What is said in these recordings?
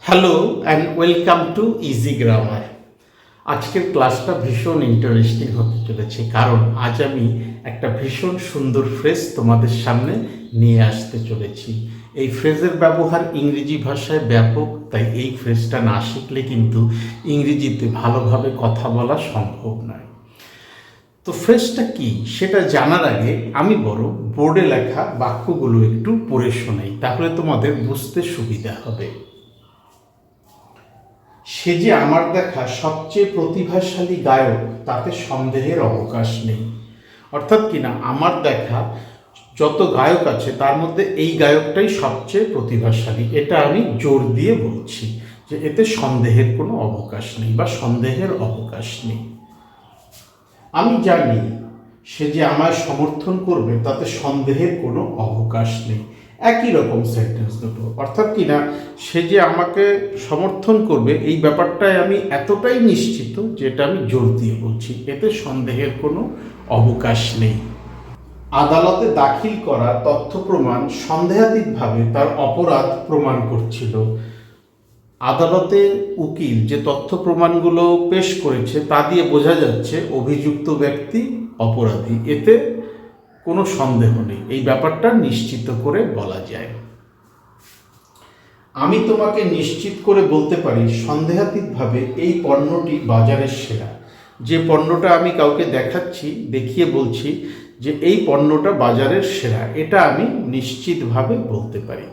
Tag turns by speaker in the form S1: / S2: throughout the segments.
S1: Hello and welcome to easy grammar. আজকের ক্লাসটা ভীষণ ইন্টারেস্টিং হতে চলেছে, কারণ আজ আমি একটা ভীষণ সুন্দর ফ্রেজ তোমাদের সামনে নিয়ে আসতে চলেছি। এই ফ্রেজের ব্যবহার ইংরেজি ভাষায় ব্যাপক, তাই এই ফ্রেজটা না শিখলে কিন্তু ইংরেজিতে ভালোভাবে কথা বলা সম্ভব নয়। তো ফ্রেজটা কি সেটা জানার আগে আমি বড় বোর্ডে লেখা বাক্যগুলো একটু পড়ে শোনাই, তাহলে তোমাদের বুঝতে সুবিধা হবে। সে যে আমার দেখা সবচেয়ে প্রতিভাশালী গায়ক, তাতে সন্দেহের অবকাশ নেই। অর্থাৎ কিনা আমার দেখা যত গায়ক আছে তার মধ্যে এই গায়কটাই সবচেয়ে প্রতিভাশালী, এটা আমি জোর দিয়ে বলছি যে এতে সন্দেহের কোনো অবকাশ নেই বা সন্দেহের অবকাশ নেই। আমি জানি সে যে আমায় সমর্থন করবে, তাতে সন্দেহের কোনো অবকাশ নেই। একই রকম সেন্টেন্স দুটো, অর্থাৎ কিনা সে যে আমাকে সমর্থন করবে এই ব্যাপারটায় আমি এতটাই নিশ্চিত যে এটা আমি জোর দিয়ে বলছি, এতে সন্দেহের কোনো অবকাশ নেই। আদালতে দাখিল করা তথ্য প্রমাণ সন্দেহাতীতভাবে তার অপরাধ প্রমাণ করছিল। আদালতে উকিল যে তথ্য প্রমাণগুলো পেশ করেছে তা দিয়ে বোঝা যাচ্ছে অভিযুক্ত ব্যক্তি অপরাধী, এতে কোনো সন্দেহ নেই, এই ব্যাপারটা নিশ্চিত করে বলা যায়। আমি তোমাকে নিশ্চিত করে বলতে পারি সন্দেহাতীতভাবে এই পণ্যটি বাজারের সেরা। যে পণ্যটা আমি কাউকে দেখাচ্ছি, দেখিয়ে বলছি যে এই পণ্যটা বাজারের সেরা, এটা আমি নিশ্চিতভাবে বলতে পারি।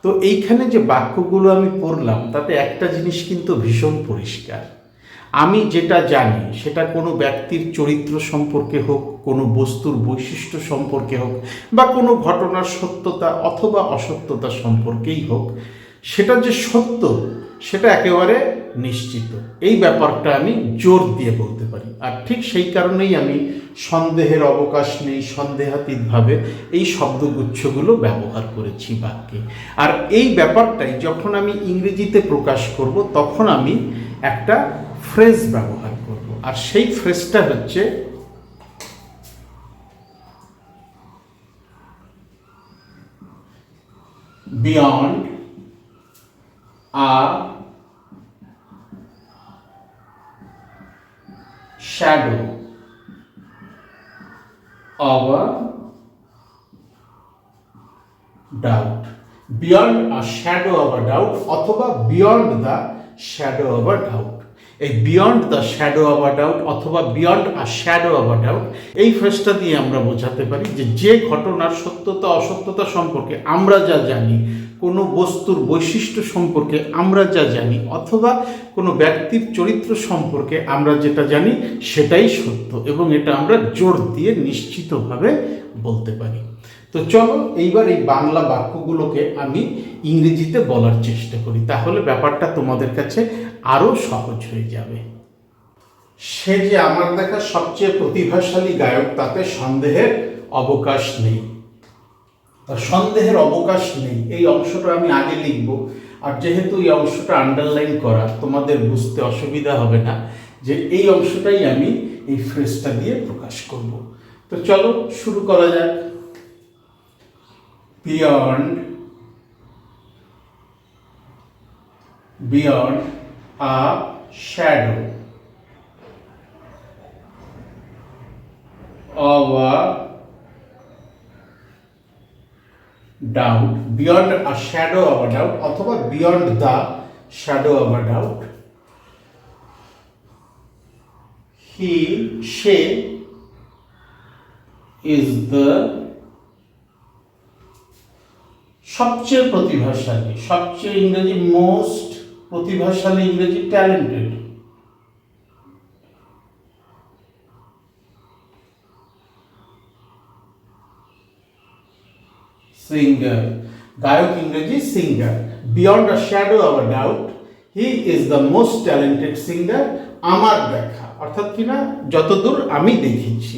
S1: তো এইখানে যে বাক্যগুলো আমি পড়লাম তাতে একটা জিনিস কিন্তু ভীষণ পরিষ্কার। আমি যেটা জানি সেটা কোনো ব্যক্তির চরিত্র সম্পর্কে হোক, কোনো বস্তুর বৈশিষ্ট্য সম্পর্কে হোক, বা কোনো ঘটনার সত্যতা অথবা অসত্যতা সম্পর্কেই হোক, সেটা যে সত্য সেটা একেবারে নিশ্চিত, এই ব্যাপারটা আমি জোর দিয়ে বলতে পারি। আর ঠিক সেই কারণেই আমি সন্দেহের অবকাশ নেই, সন্দেহাতীতভাবে এই শব্দগুচ্ছগুলো ব্যবহার করেছি বাক্যে। আর এই ব্যাপারটাই যখন আমি ইংরেজিতে প্রকাশ করব তখন আমি একটা ফ্রেজ ব্যবহার করব, আর সেই ফ্রেজটা হচ্ছে beyond a shadow of a doubt, beyond a shadow of a doubt অথবা beyond the shadow of a doubt। এই beyond the shadow of a doubt অথবা beyond a shadow of a doubt এই ফ্রেজটা দিয়ে আমরা বোঝাতে পারি যে যে ঘটনার সত্যতা অসত্যতা সম্পর্কে আমরা যা জানি, কোনো বস্তুর বৈশিষ্ট্য সম্পর্কে আমরা যা জানি, অথবা কোনো ব্যক্তির চরিত্র সম্পর্কে আমরা যেটা জানি সেটাই সত্য, এবং এটা আমরা জোর দিয়ে নিশ্চিতভাবে বলতে পারি। তো চলো এইবার এই বাংলা বাক্যগুলোকে আমি ইংরেজিতে বলার চেষ্টা করি, তাহলে ব্যাপারটা তোমাদের কাছে আরও সহজ হয়ে যাবে। সে যে আমার দেখা সবচেয়ে প্রতিভাশালী গায়ক, তাতে সন্দেহের অবকাশ নেই। সন্দেহের অবকাশ নেই এই অংশটা আমি আগে লিখব, আর যেহেতু এই অংশটা আন্ডারলাইন করা তোমাদের বুঝতে অসুবিধা হবে না যে এই অংশটাই আমি এই ফ্রেজটা দিয়ে প্রকাশ করব। তো চলো শুরু করা যাক। beyond a shadow of a doubt, beyond a shadow of a doubt অথবা beyond the shadow of a doubt, she is the সবচেয়ে প্রতিভাশালী, সবচেয়ে ইংরেজি মোস্ট প্রতিভাশালী, ইংরেজি ট্যালেন্টেড, সিঙ্গার, গায়ক ইংরেজি singer. Beyond a shadow of a doubt, he is the most talented singer. আমার দেখা অর্থাৎ কিনা যতদূর আমি দেখেছি।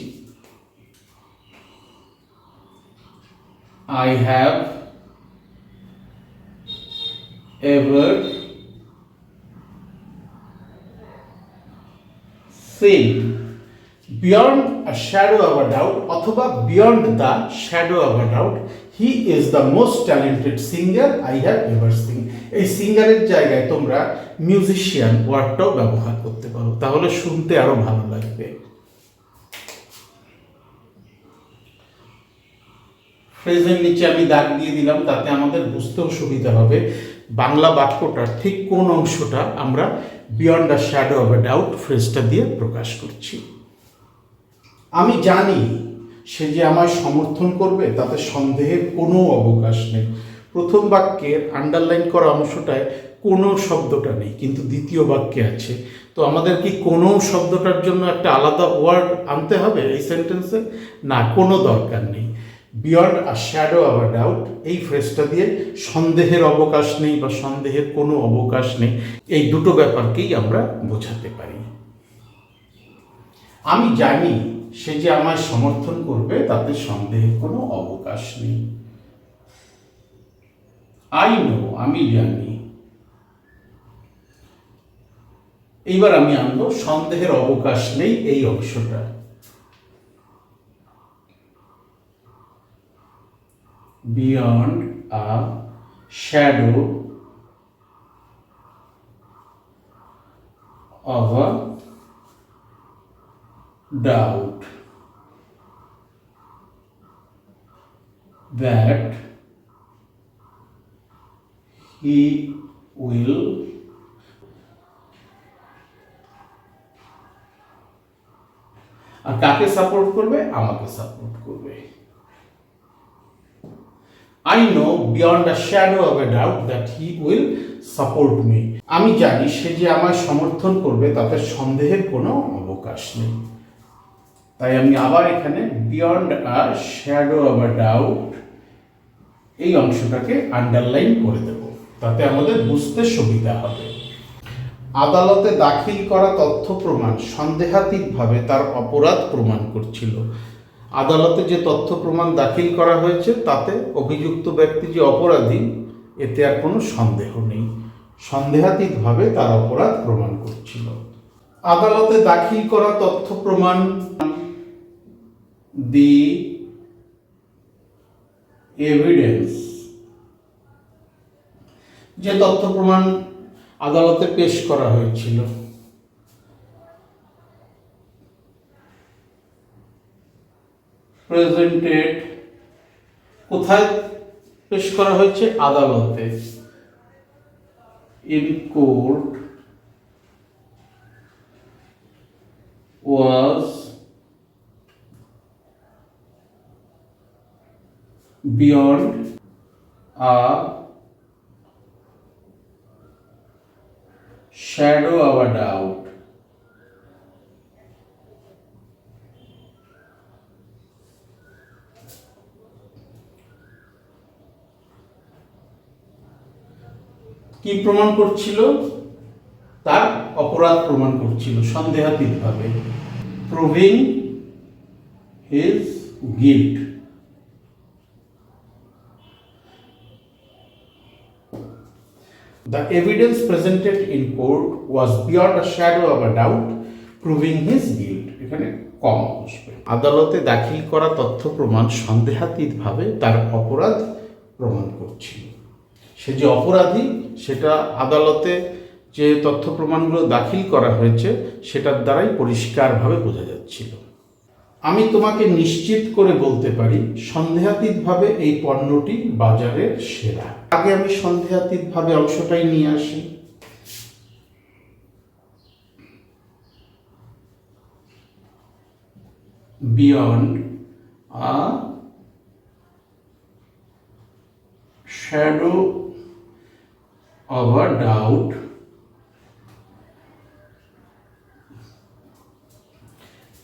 S1: I have ever seen, beyond a shadow of a doubt অথবা beyond the shadow of a doubt, he is the most talented singer I have ever Singh. এই সিঙ্গারের জায়গায় তোমরা মিউজিশিয়ান ওয়ার্ডটাও ব্যবহার করতে পারো, তাহলে শুনতে আরো ভালো লাগবে। ফ্রেজের নিচে আমি দাগ দিয়ে দিলাম, তাতে আমাদের বুঝতেও সুবিধা হবে বাংলা বাক্যটার ঠিক কোন অংশটা আমরা beyond the shadow of a doubt ফ্রেজটা দিয়ে প্রকাশ করছি। আমি জানি সে যে আমায় সমর্থন করবে তাতে সন্দেহের কোনো অবকাশ নেই। প্রথম বাক্যের আন্ডারলাইন করা অংশটায় কোনো শব্দটা নেই, কিন্তু দ্বিতীয় বাক্যে আছে। তো আমাদের কি কোনো শব্দটার জন্য একটা আলাদা ওয়ার্ড আনতে হবে এই সেন্টেন্সে? না, কোনো দরকার নেই। Beyond a shadow of a doubt এই ফ্রেজটা দিয়ে সন্দেহের অবকাশ নেই বা সন্দেহের কোনো অবকাশ নেই, এই দুটো ব্যাপারকেই আমরা বোঝাতে পারি। আমি জানি সে যে আমায় সমর্থন করবে তাতে সন্দেহের কোনো অবকাশ নেই। আই নো, আমি জানি। এইবার আমি আনবো সন্দেহের অবকাশ নেই এই অংশটা। Beyond a shadow of a doubt that he will আর কাকে সাপোর্ট করবে? আমাকে সাপোর্ট করবে। I know beyond a shadow of a doubt that he will support me. আমি জানি সে যে আমায় সমর্থন করবে তাতে সন্দেহের কোনো অবকাশ নেই। তাই আমি আবার এখানে beyond a shadow of a doubt এই অংশটাকে আন্ডারলাইন করে দেব, তাতে আমাদের বুঝতে সুবিধা হবে। আদালতে দাখিল করা তথ্য প্রমাণ সন্দেহাতীতভাবে তার অপরাধ প্রমাণ করছিল। আদালতে যে তথ্য প্রমাণ দাখিল করা হয়েছে তাতে অভিযুক্ত ব্যক্তি যে অপরাধী এতে আর কোনো সন্দেহ নেই, সন্দেহাতীতভাবে তার অপরাধ প্রমাণ করছিল। আদালতে দাখিল করা তথ্য প্রমাণ দি এভিডেন্স, যে তথ্য প্রমাণ আদালতে পেশ করা হয়েছিল। প্রেজেন্টেড, কোথায় পেশ করা হয়েছে? আদালতে। In court was beyond a shadow of a doubt. কি প্রমাণ করছিল? তার অপরাধ প্রমাণ করছিল সন্দেহাতীতভাবে। Proving his guilt. The evidence presented in court was beyond a shadow of a doubt, proving his guilt. এখানে কম বসবে। আদালতে দাখিল করা তথ্য প্রমাণ সন্দেহাতীতভাবে তার অপরাধ প্রমাণ করছিল। সে যে অপরাধী সেটা আদালতে যে তথ্য প্রমাণগুলো দাখিল করা হয়েছে সেটার দ্বারাই পরিষ্কারভাবে বোঝা যাচ্ছিল। আমি তোমাকে নিশ্চিত করে বলতে পারি সন্দেহাতীতভাবে এই পণ্যটি বাজারের সেরা। আগে আমি সন্দেহাতীতভাবে অংশটাই নিয়ে আসি। Beyond a shadow of a doubt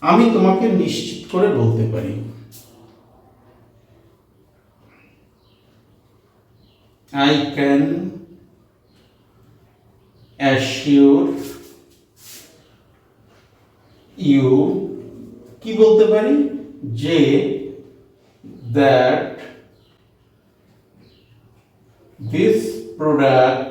S1: আমি তোমাকে নিশ্চিত করে বলতে পারি। I can assure you, কি বলতে পারি? যে that this product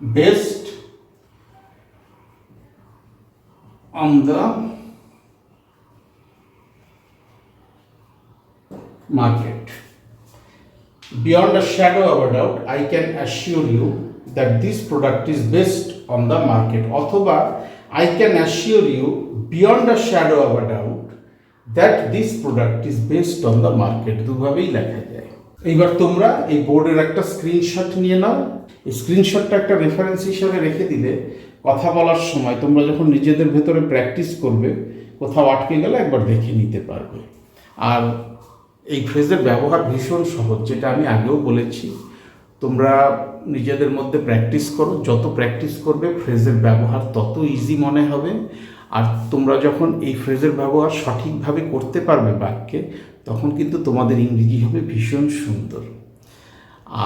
S1: best on the market. Beyond a shadow of a doubt, I can assure you that this product is based on the market. অথবা I can assure you beyond a shadow of a doubt that this product is based on the market. দুভাবেই লেখা যায়। এইবার তোমরা এই বোর্ডের একটা screenshot নিয়ে নাও। এই স্ক্রিনশটটা একটা রেফারেন্স হিসেবে রেখে দিলে কথা বলার সময় তোমরা যখন নিজেদের ভেতরে প্র্যাকটিস করবে, কোথাও আটকে গেলে একবার দেখে নিতে পারবে। আর এই ফ্রেজের ব্যবহার ভীষণ সহজ, যেটা আমি আগেও বলেছি। তোমরা নিজেদের মধ্যে প্র্যাকটিস করো, যত প্র্যাকটিস করবে ফ্রেজের ব্যবহার তত ইজি মনে হবে। আর তোমরা যখন এই ফ্রেজের ব্যবহার সঠিকভাবে করতে পারবে বাক্যে, তখন কিন্তু তোমাদের ইংরেজি হবে ভীষণ সুন্দর।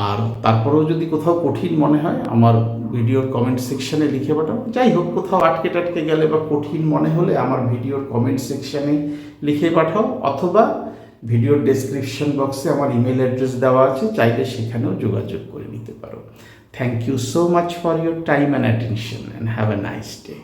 S1: আর তারপরেও যদি কোথাও কঠিন মনে হয় আমার ভিডিওর কমেন্ট সেকশানে লিখে পাঠাও। যাই হোক, কোথাও আটকে টাটকে গেলে বা কঠিন মনে হলে আমার ভিডিওর কমেন্ট সেকশানে লিখে পাঠাও, অথবা ভিডিওর ডেসক্রিপশন বক্সে আমার ইমেল অ্যাড্রেস দেওয়া আছে, চাইলে সেখানেও যোগাযোগ করে নিতে পারো। Thank you so much for your time and attention and have a nice day.